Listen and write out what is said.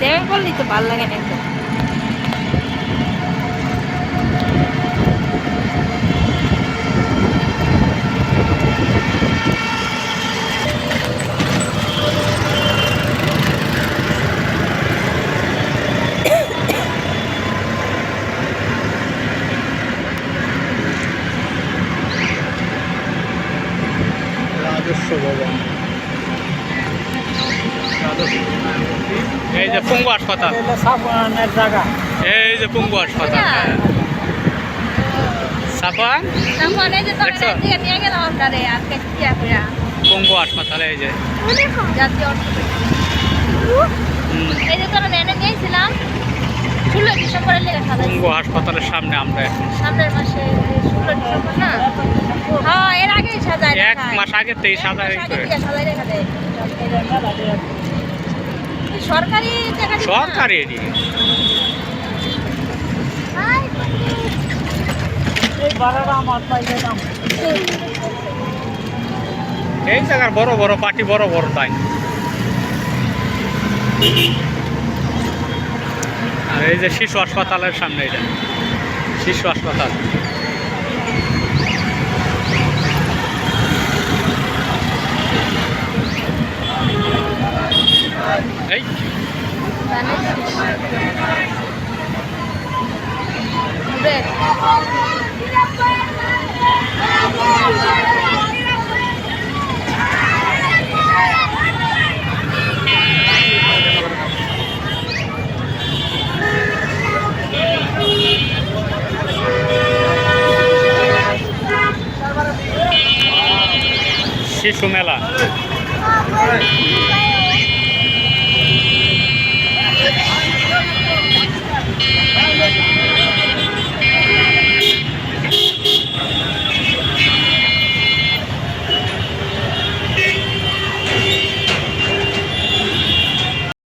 দেখা করলেই তো ভালো লাগে না একদম। রাজস্ব ভবন, এই যে পঙ্গু হাসপাতাল, জায়গা এই যে পঙ্গু হাসপাতাল। সাফান দেখছো? পঙ্গু হাসপাতাল এই যে পঙ্গু হাসপাতালের সামনে আমরা এখন। সামনের মাসে 16 ডিসেম্বর না? হ্যাঁ, এর আগেই সাজায় এক মাস আগে থেকে সাজাই করে সরকারি জায়গা, সরকারি এরিয়া। এই ভাড়াটা আমার পাইলাম। এই জায়গার বড় বড় পার্টি, বড় বড় তাই। আর এই যে শিশু হাসপাতালের সামনে, এটা শিশু হাসপাতাল। এই শিশু মেলা।